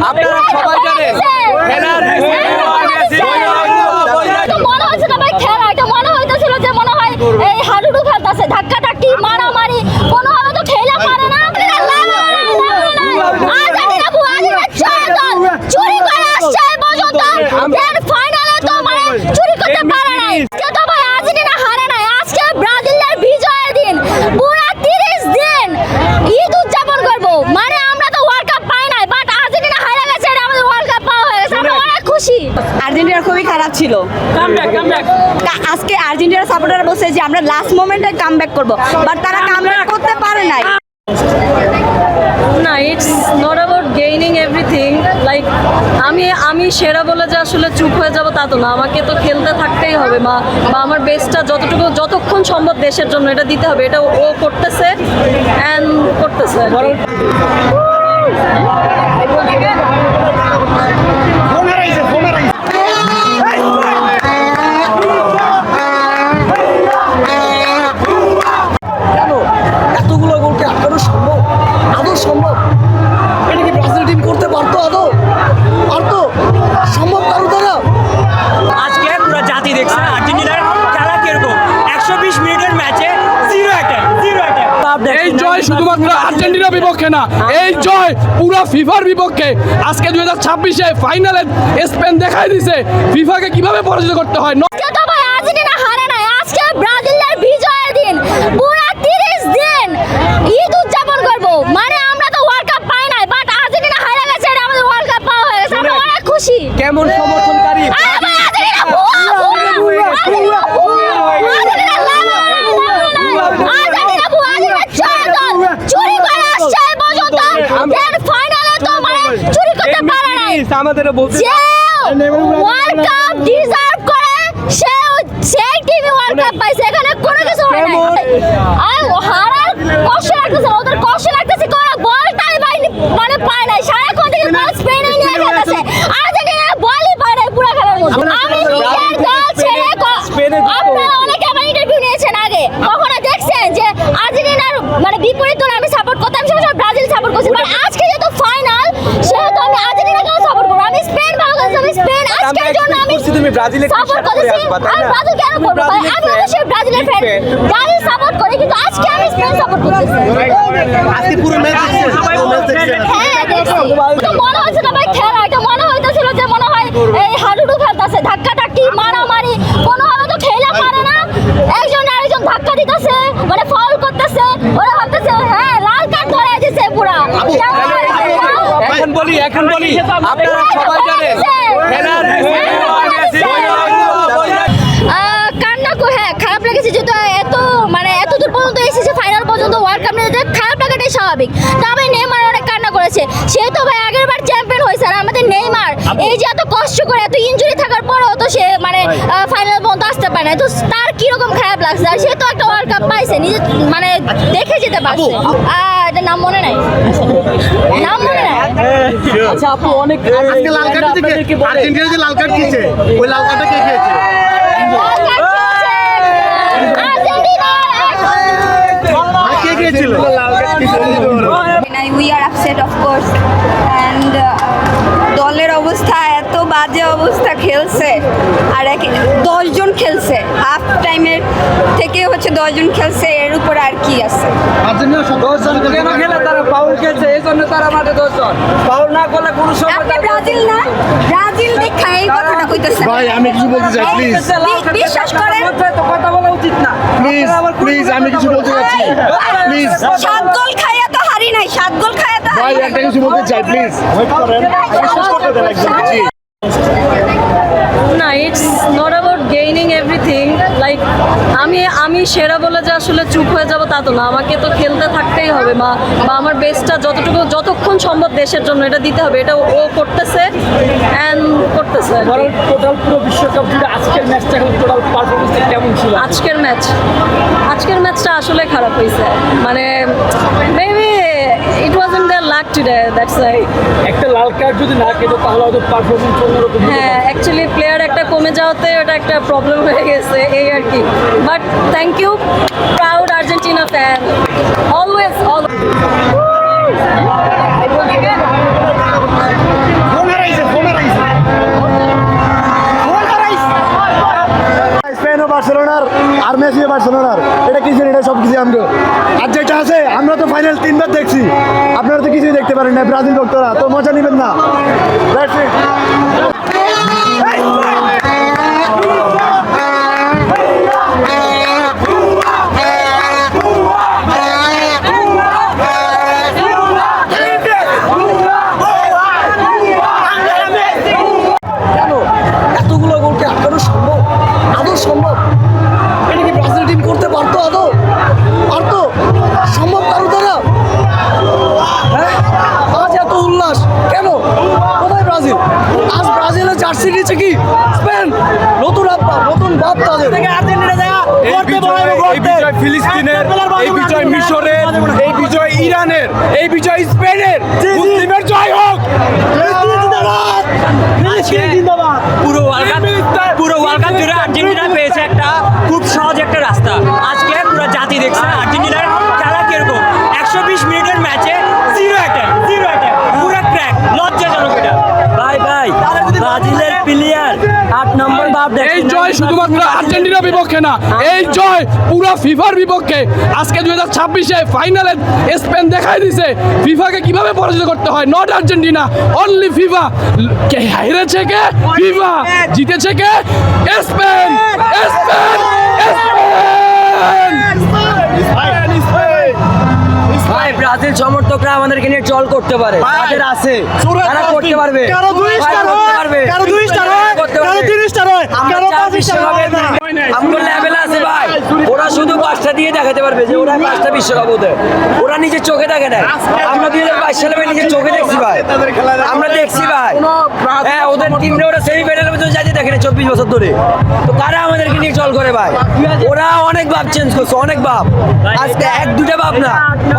আপনারা সবাই জানেন খেলার মনে হচ্ছে না ভাই খেলা, এটা মনে হইতেছিল যে মনে হয় এই হাডুডু খেলতেছে, ধাক্কা ধাক্কি মারামারি, কোনোভাবে তো খেলা পারে না। চুরি করে আসছে পর্যন্ত, ফাইনালে তো মানে চুরি করতে পারে নাই। তো ভাই আর্জেন্টিনা হারে নাই, আজকে ব্রাজিলের বিজয়ের দিন, পুরা 30 দিন ঈদ উদযাপন করবো। মানে আমরা তো ওয়ার্ল্ড কাপ পাই নাই, বাট আর্জেন্টিনা হারে গেছে, এটা আমাদের ওয়ার্ল্ড কাপ পাওয়া হয়ে গেছে, আমরা অনেক খুশি। আর্জেন্টিনা খুবই খারাপ ছিল। আজকে আর্জেন্টিনার সাপোর্টাররা বলছে যে আমরা লাস্ট মোমেন্টে কামব্যাক করব, বাট তারা কামব্যাক করতে পারে নাই। না, it's not about gaining everything. Like আমি সেরা বলে যে আসলে চুপ হয়ে যাব তা তো না, আমাকে তো খেলতে থাকতেই হবে, বা আমার বেস্টটা যতক্ষণ সম্ভব দেশের জন্য এটা দিতে হবে। এটা ও করতেছে অ্যান্ড করতেছে। এতগুলো গোলকে আটকানো সম্ভব? আদৌ সম্ভব? এটা কি ব্রাজিল টিম করতে পারতো? আদৌ পারতো? সম্ভব কারো দ্বারা? আজকে পুরো জাতি দেখছে আর্জেন্টিনার খেলা কিরকম। 120 মিনিটের ম্যাচে 0 অ্যাটাক। এই জয় শুধুমাত্র আর্জেন্টিনার বিপক্ষে না, এই জয় পুরো ফিফার বিপক্ষে। আজকে 2026-এ ফাইনালে স্পেন দেখাই দিছে ফিফাকে কিভাবে পরাজিত করতে হয়। তো ভাই আর্জেন্টিনা হারে নাই, আজকে ব্রাজিলের বিজয়ের দিন, পুরা 30 দিন ঈদ উদযাপন করবো। মানে আমরা তো ওয়ার্ল্ড কাপ পাই নাই, বাট আর্জেন্টিনা হারে গেছে, এটা আমাদের ওয়ার্ল্ড কাপ পাওয়া হয়ে গেছে, আমরা অনেক খুশি। কেমন সমর্থনকারী চুরি করে আসছে পর্যন্ত, ফাইনালে তো মানে চুরি করতে পারে নাই। আমাদের বলতে ওয়ার্ল্ড কাপ ডিজার্ভ করে সেই টিমে ওয়ার্ল্ড কাপ পাইছে, এখানে কোনো কিছু হয় নাই। আর হারার কষ্ট লাগতেছে, ওদের কষ্ট লাগতেছে, কোনো বলটাই মানে পায় নাই, সারাক্ষণ থেকে বল স্পেনে নিয়ে খেলতেছে, আর্জেন্টিনা বলই পায় নাই পুরো খেলার মধ্যে। আমি নিজের দল ছেড়ে, আপনারা অনেকে আমার ইন্টারভিউ নিয়েছেন আগে, কখনো দেখছেন যে আর্জেন্টিনার মানে বিপরীত দল আমি সাপোর্ট করতাম, সবসময় ব্রাজিল সাপোর্ট করছি, বাট আজকে যেহেতু ফাইনাল সেহেতু আমি আর্জেন্টিনাকেও সাপোর্ট করবো। আমি স্পেন ভালো করছি, আমি স্পেন আজকের জন্য আমি সাপোর্ট করতেছি। আমি ব্রাজিল কেন করবো? আমি অবশ্যই ব্রাজিলের ফ্যান, ব্রাজিল সাপোর্ট করি, কিন্তু আজকে আমি স্পেন সাপোর্ট করতেছি। আজকে পুরো ম্যাচ দেখছেন? হ্যাঁ দেখছি। তো মনে হচ্ছে না ভাই খেলা, এটা মনে হইতেছিল যে মনে হয় এই হাডুডু খেলতেছে, ধাক্কা ধাক্কি মারামারি, কোনোভাবে তো খেলা পারে না। একজন আরেকজন ধাক্কা দিতেছে, মানে ফাউল করতেছে, ওরা ভাবতেছে হ্যাঁ লাল কার্ড ধরে দিচ্ছে পুরা। এখন বলি আপনারা সবাই জানেন খেলার হ্যাঁ খারাপ লেগেছে, যেহেতু এত দূর পর্যন্ত এসেছে, ফাইনাল পর্যন্ত ওয়ার্ল্ড কাপ নিয়ে খারাপ লাগাটাই স্বাভাবিক। তবে নেইমার অনেক কান্না করেছে, সে তো ভাই আগের বার চ্যাম্পিয়ন হয়েছে, আর আমাদের নেইমার এই যে এত কষ্ট করে এত ইনজুরি থাকার পরেও তো সে মানে ফাইনাল পর্যন্ত আসতে পারে না, তো তার কিরকম খারাপ লাগছে। আর সে তো একটা ওয়ার্ল্ড কাপ পাইছে, নিজে মানে দেখে যেতে পারছে। এটা নাম মনে নাই, নাম মনে নাই। আচ্ছা আপু, অনেক আজকে লাল কার্ড থেকে আর্জেন্টিনা যে লাল কার্ড দিয়েছে, ওই লাল কার্ডটা কে খেয়েছে? কে খেয়েছিল? We are upset of course, and দলের অবস্থা এত বাজে অবস্থা, খেলছে আর 10 জন খেলছে, হাফ টাইমের থেকে হচ্ছে 10 জন খেলছে, এর উপর আর কি আছে? আর্জেন্টিনা 10 জন কেন খেলে তারা ফাউল খেলছে, এই জন্য তারা মাঠে 10 জন ফাউল না করলে কোনো সময় আপনি ব্রাজিল না, ব্রাজিল দেখা এই কথাটা কইতেছেন। ভাই আমি কিছু বলতে চাই প্লিজ, বিশ্বাস করেন তো কথা বলা উচিত না। প্লিজ প্লিজ আমি কিছু বলতে চাচ্ছি প্লিজ। 7 গোল খাইয়া তো হারি নাই, 7 গোল খাইয়া তো ভাই একটা কিছু বলতে চাই প্লিজ, ওয়েট করেন, বিশ্বাস করতে দেন একদম। জি না, it's not about gaining everything. Like আমি সেরা বলে যে আসলে চুপ হয়ে যাব তা তো না, আমাকে তো খেলতে থাকতেই হবে, বা আমার বেস্টটা যতক্ষণ সম্ভব দেশের জন্য এটা দিতে হবে। এটা ও করতেছে অ্যান্ড করতেছে। টোটাল পুরো বিশ্বকাপ জুড়ে আজকের ম্যাচটা টোটাল পারফরমেন্সটা কেমন ছিল? আজকের ম্যাচটা আসলে খারাপ হয়েছে, মানে maybe it wasn't their luck today, that's why. একটা লাল কার্ড যদি না কেটো তাহলে হয়তো পারফরমেন্স অন্যরকম। হ্যাঁ, অ্যাকচুয়ালি প্লেয়ার একটা কমে যাওয়াতে ওটা একটা প্রবলেম হয়ে গেছে, এই আর কি। But thank you, proud Argentina fan, always. বার্সেলোনার, এটা কিছু এটা সব কিছু আমরা। আর যেটা আছে আমরা তো ফাইনাল 3বার দেখছি, আপনারা তো কিছুই দেখতে পারেন না ব্রাজিল ভক্তরা, তো মজা নেবেন না। That's it. কেন এতগুলো গোলকে আটকানো সম্ভব? আদৌ সম্ভব? এটা কি ব্রাজিল টিম করতে পারতো? আদৌ পারতো? সম্ভব কারো দ্বারা? হ্যাঁ, আজ এত উল্লাস কেন? কোথায় ব্রাজিল? আজ ব্রাজিলের জার্সি নিচে কি স্পেন? নতুন আব্বা, নতুন বাপ তাদের। এই বিজয় ফিলিস্তিনের, এই বিজয় মিশরের, এই বিজয় ইরানের, এই বিজয় স্পেনের, মুসলিমের জয় হোক। পুরো ওয়ার্ল্ড কাপ জুড়ে আর্জেন্টিনা পেয়েছে একটা খুব সহজ একটা রাস্তা। আজকে পুরো জাতি দেখছে আর্জেন্টিনার খেলা কিরকম। 120 মিনিটের ম্যাচে জিরো অ্যাটাক পুরো ক্র্যাক, লজ্জাজনক এটা। ভাই ব্রাজিলের প্লেয়ার 8 নম্বর বাপ এই জয় শুধুমাত্র আর্জেন্টিনার বিপক্ষে না, এই জয় পুরো ফিফার বিপক্ষে। আজকে 2026-এ ফাইনালে স্পেন দেখাই দিছে ফিফাকে কিভাবে পরাজিত করতে হয়। Not Argentina, only FIFA. কে হেরেছে? কে? ফিফা। জিতেছে কে? স্পেন। ভাই ব্রাজিল সমর্থকরা আমাদেরকে নিয়ে ট্রল করতে পারে, তাদের আছে, তারা করতে পারবে। কারো 2 স্টার হয়, কারো 2 স্টার হয়, কারো 3 স্টার হয়, কারো 5 স্টার হয় না। আমগো লেভেল আছে ভাই, ওরা শুধু 5টা দিয়ে দেখাতে পারবে যে ওরা 5টা বিশ্বকাপ ওদের, ওরা নিজের চোখে দেখে না। আমরা 2022 সালে ভাই নিজের চোখে দেখছি ভাই, আমরা দেখছি ভাই। হ্যাঁ, ওদের টিমটা ওরা সেমিফাইনালে পর্যন্ত যাইতে দেখে না 24 বছর ধরে। তো কারা আমাদেরকে নিয়ে ট্রল করে ভাই? ওরা অনেক ভাব চেঞ্জ করছে, অনেক ভাব। আজকে 1-2টা ভাব না,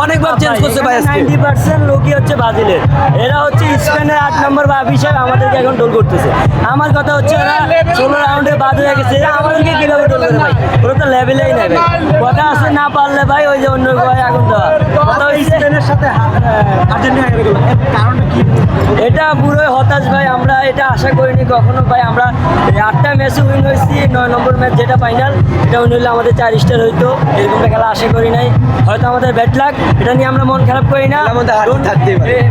অনেক ভাব চেঞ্জ করছে ভাই। আজকে 90% লোকই হচ্ছে ব্রাজিলের, এরা হচ্ছে স্পেনের 8 নম্বর ভাব হিসেবে আমাদেরকে এখন টোল করতেছে। আমার কথা হচ্ছে ওরা 16 রাউন্ডে বাদ হয়ে গেছে, এরা আমাদেরকে কিভাবে টোল করে ভাই? ওরা তো লেভেলেই নেই ভাই। কথা আছে না পারলে ভাই ওই যে অন্য গায়ে আগুন দেওয়া। কথা হচ্ছে স্পেনের সাথে আর্জেন্টিনা হেরে গেল, কারণ কি? এটা পুরোই হতাশ ভাই, আমরা এটা আশা করিনি কখনো ভাই। আমরা 8টা ম্যাচে উইন হয়েছি, 9 নম্বর ম্যাচ যেটা ফাইনাল এটা উইন হলে আমাদের 4 স্টার হইতো। এরকমটা খেলা আশা করি নাই, হয়তো আমাদের ব্যাড লাক। এটা নিয়ে আমরা মন খারাপ করি না,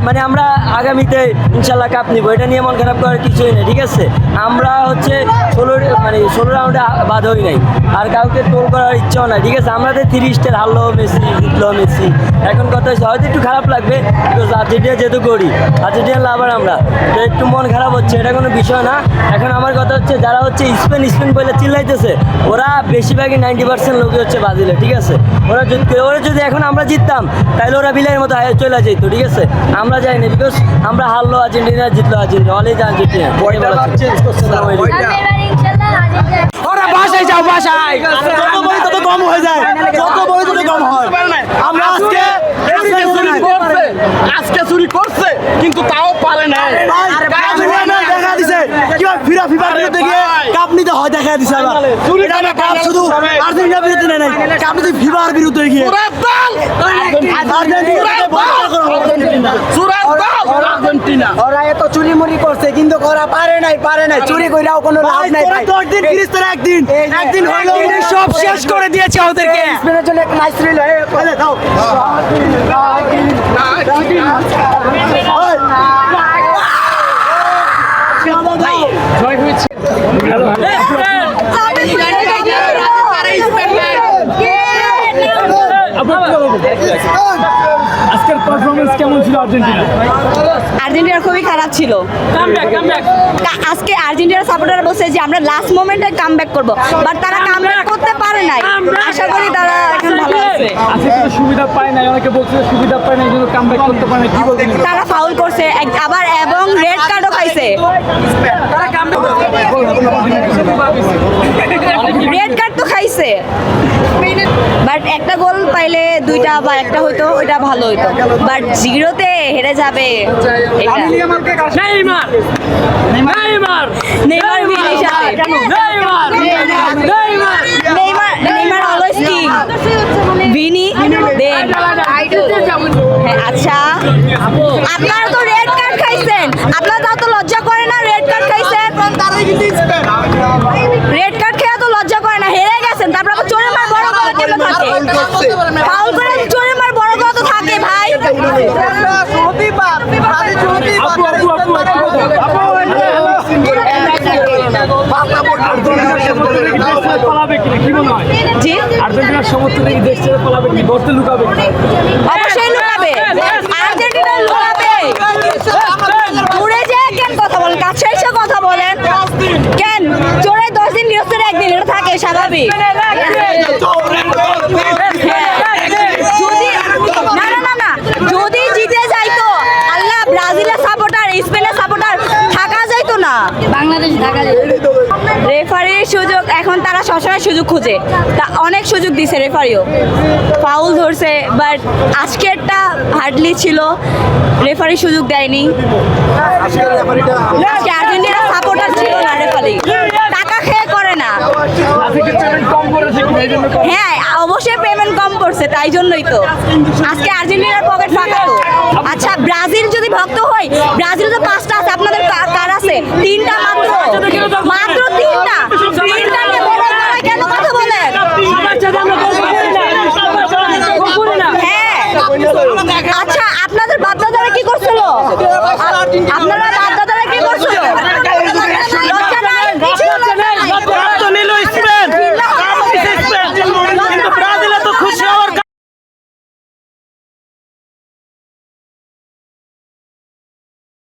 মানে আমরা আগামীতে ইনশাল্লাহ কাপ নিব, এটা নিয়ে মন খারাপ করার কিছুই নেই, ঠিক আছে? আমরা হচ্ছে 16 রাউন্ডে বাদ হই নাই, আর কাউকে টোল করার ইচ্ছাও নাই, ঠিক আছে? আমাদের 3 স্টার হারলো মেসি, জিতলো মেসি। এখন কথা হচ্ছে হয়তো একটু খারাপ লাগবে, বিকজ আর্জেন্টিনা যেহেতু করি, আর্জেন্টিনা লাভার আমরা, তো একটু মন খারাপ হচ্ছে, এটা কোনো বিষয় না। এখন আমার কথা হচ্ছে যারা হচ্ছে স্পেন বলে চিল্লাইতেছে, ওরা বেশিরভাগই 90% লোকই হচ্ছে ব্রাজিলে, ঠিক আছে? ওরা যদি এখন আমরা জিততাম তাহলে ওরা বিলের মতো চলে যেত, ঠিক আছে? আমরা যাইনি, বিকজ আমরা হারলো আর্জেন্টিনা, জিতলো আর্জেন্টিনা, অলওয়েজ আর্জেন্টিনা। ওরা বাসায় যাও, বাসায়। যত বই তত কম হয়ে যায়, যত বই তত কম হয়। আমরা আজকে চুরি করছে কিন্তু তাও পারে না। দেখা দিছে কিভাবে ফিফার বিরুদ্ধে গিয়ে কাপ নিতে হয়, দেখা দিছে। এটা না কাপ শুধু আর্জেন্টিনার বিরুদ্ধে নেই, কাপ নিতে ফিফার বিরুদ্ধে গিয়ে আর্জেন্টিনা ওরা এত চুরিমুরি করছে কিন্তু ওরা পারে নাই, চুরি কইরাও কোনো লাভ নাই ভাই। 10 দিন ফিরিস্তার একদিন হইলো সব শেষ করে দিয়েছে ওদেরকে। স্পেনের জন্য একটা নাইস রিল বলে দাও। জয় হয়েছে। আজকের পারফরমেন্স কেমন ছিল আর্জেন্টিনা? আর্জেন্টিনার খুবই খারাপ ছিল। আজকে আর্জেন্টিনার সাপোর্টাররা বলছে যে আমরা লাস্ট মোমেন্টে কামব্যাক করব, বাট তারা কামব্যাক করতে পারে নাই। আশা করি তারা এখন ভালো আছে। আজকে তো সুবিধা পায় নাই, অনেকে বলছে সুবিধা পায় নাই জন্য কামব্যাক করতে পারে না, কি বলছেন? তারা ফাউল করছে আবার এবং রেড কার্ডও খাইছে। রেড কার্ড তো খাইছে, বাট একটা গোল পাইলে 2টা বা একটা হইতো, ওইটা ভালো হইতো। বাট 0-তে হেরে যাবে নেইমার অলওয়েজ কিং, ভিনি দেন। আচ্ছা, আপনারা তো রেড কার্ড খাইছেন, আপনারা তো লজ্জা করে না? রেড কার্ড খাইছেন, রেড কার্ড খেয়ে তো লজ্জা করে না? হেরে গেছেন, তারপর তো চোরের মার বড় ফাউল করে চোরে মার বড় কত থাকে ভাই। জি আর্জেন্টিনার সমর্থনে কি দেশ ছেড়ে পালাবে কি গর্তে লুকাবে অবশ্যই লুকাবে, আর্জেন্টিনা লুকাবে। দূরে যে কেন কথা বলেন, কাছে এসে কথা বলেন কেন? চোরে 10 দিন গৃহস্থের একদিন, এটা থাকে স্বাভাবিক। যদি না না না না যদি জিতে যাইতো আল্লাহ, ব্রাজিলের সাপোর্টার স্পেনের সাপোর্টার থাকা যাইতো না, বাংলাদেশ ঢাকা রেফারির সুযোগ এখন তারা সবসময় সুযোগ খুঁজে, তা অনেক সুযোগ দিছে রেফারিও, ফাউল ধরছে, বাট আজকেরটা হার্ডলি ছিল, রেফারি সুযোগ দেয়নি। আজকে আর্জেন্টিনার সাপোর্টার ছিল না রেফারি, টাকা খেয়ে করে না। কম করেছে কি এই জন্য হ্যাঁ অবশ্যই পেমেন্ট কম করছে, তাই জন্যই তো আজকে আর্জেন্টিনার পকেট ফাঁকা তো। আচ্ছা ব্রাজিল যদি ভক্ত হয়, ব্রাজিল তো 5টা আছে, আপনাদের কার আছে? 3টা মাত্র, মাত্র 3টা। 3টা নিয়ে বড় আপনারা কেন কথা বলেন? হ্যাঁ আচ্ছা আপনাদের বাপ দাদারা কি করছিল? আপনারা